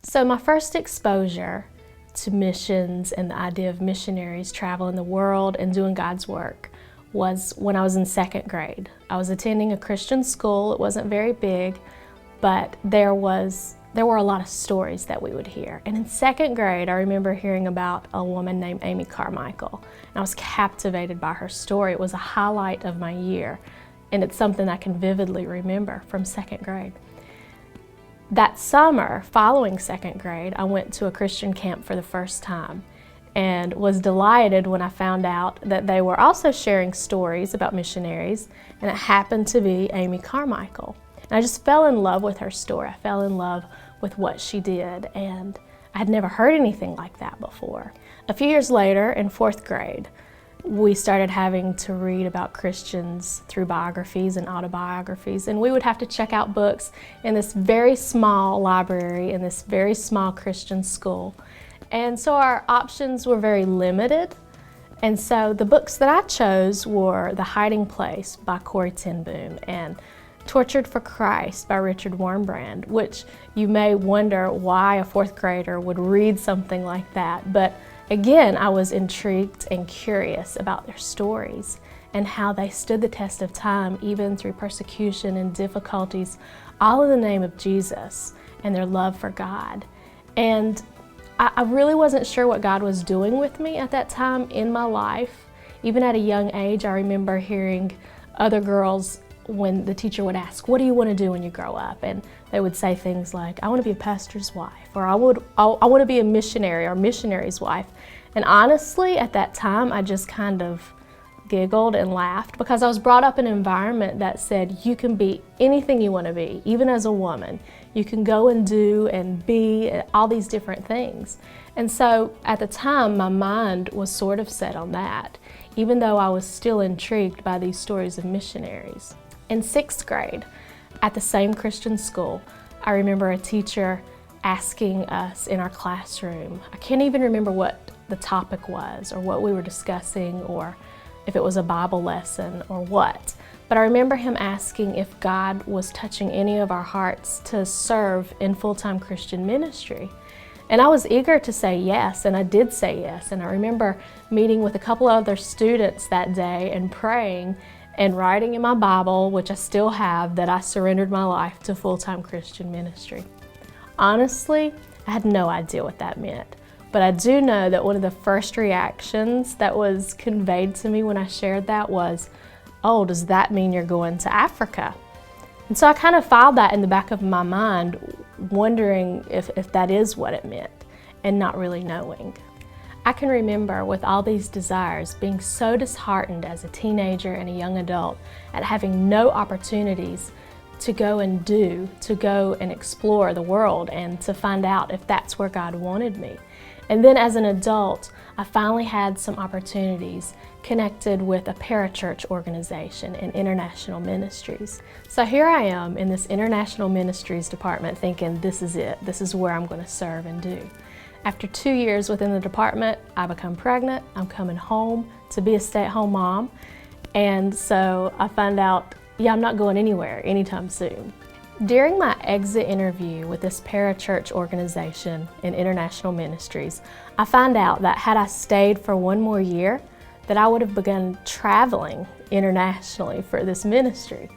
So my first exposure to missions and the idea of missionaries traveling the world and doing God's work was when I was in second grade. I was attending a Christian school. It wasn't very big, but there were a lot of stories that we would hear. And in second grade, I remember hearing about a woman named Amy Carmichael. And I was captivated by her story. It was a highlight of my year, and it's something I can vividly remember from second grade. That summer, following second grade, I went to a Christian camp for the first time and was delighted when I found out that they were also sharing stories about missionaries, and it happened to be Amy Carmichael. And I just fell in love with her story. I fell in love with what she did, and I had never heard anything like that before. A few years later, in fourth grade, we started having to read about Christians through biographies and autobiographies, and we would have to check out books in this very small library in this very small Christian school. And so our options were very limited, and so the books that I chose were The Hiding Place by Corrie ten Boom and Tortured for Christ by Richard Wurmbrand, which you may wonder why a fourth grader would read something like that, but again, I was intrigued and curious about their stories and how they stood the test of time, even through persecution and difficulties, all in the name of Jesus and their love for God. And I really wasn't sure what God was doing with me at that time in my life. Even at a young age, I remember hearing other girls, when the teacher would ask, "What do you want to do when you grow up?" And they would say things like, "I want to be a pastor's wife," or I want to be a missionary or missionary's wife. And honestly, at that time, I just kind of giggled and laughed because I was brought up in an environment that said you can be anything you want to be, even as a woman. You can go and do and be all these different things. And so at the time, my mind was sort of set on that, even though I was still intrigued by these stories of missionaries. In sixth grade, at the same Christian school, I remember a teacher asking us in our classroom, I can't even remember what the topic was or what we were discussing or if it was a Bible lesson or what, but I remember him asking if God was touching any of our hearts to serve in full-time Christian ministry. And I was eager to say yes, and I did say yes. And I remember meeting with a couple of other students that day and praying and writing in my Bible, which I still have, that I surrendered my life to full-time Christian ministry. Honestly, I had no idea what that meant, but I do know that one of the first reactions that was conveyed to me when I shared that was, "Oh, does that mean you're going to Africa?" And so I kind of filed that in the back of my mind, wondering if that is what it meant, and not really knowing. I can remember with all these desires being so disheartened as a teenager and a young adult at having no opportunities to go and explore the world and to find out if that's where God wanted me. And then as an adult, I finally had some opportunities connected with a parachurch organization and international ministries. So here I am in this international ministries department thinking this is it, this is where I'm going to serve and do. After 2 years within the department, I become pregnant, I'm coming home to be a stay-at-home mom, and so I find out, I'm not going anywhere anytime soon. During my exit interview with this parachurch organization in international ministries, I found out that had I stayed for one more year, that I would have begun traveling internationally for this ministry.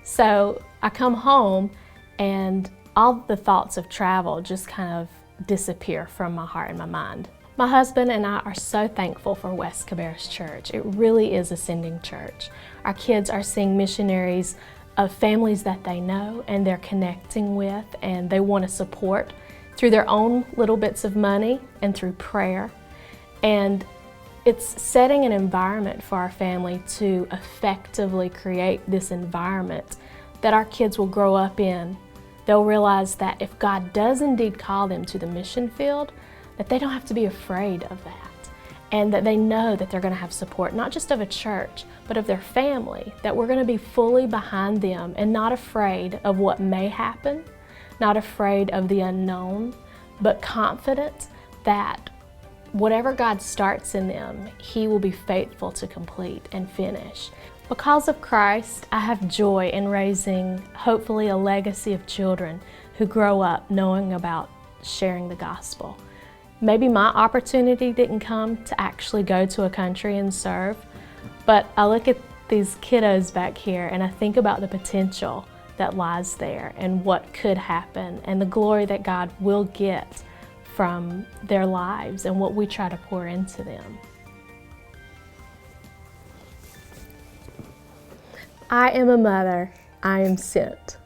So I come home and all the thoughts of travel just kind of disappear from my heart and my mind. My husband and I are so thankful for West Cabarrus Church. It really is a sending church. Our kids are seeing missionaries of families that they know and they're connecting with and they want to support through their own little bits of money and through prayer. And it's setting an environment for our family to effectively create this environment that our kids will grow up in. They'll realize that if God does indeed call them to the mission field, that they don't have to be afraid of that. And that they know that they're going to have support, not just of a church, but of their family, that we're going to be fully behind them and not afraid of what may happen, not afraid of the unknown, but confident that whatever God starts in them, He will be faithful to complete and finish. Because of Christ, I have joy in raising, hopefully, a legacy of children who grow up knowing about sharing the gospel. Maybe my opportunity didn't come to actually go to a country and serve, but I look at these kiddos back here and I think about the potential that lies there and what could happen and the glory that God will get from their lives and what we try to pour into them. I am a mother. I am sent.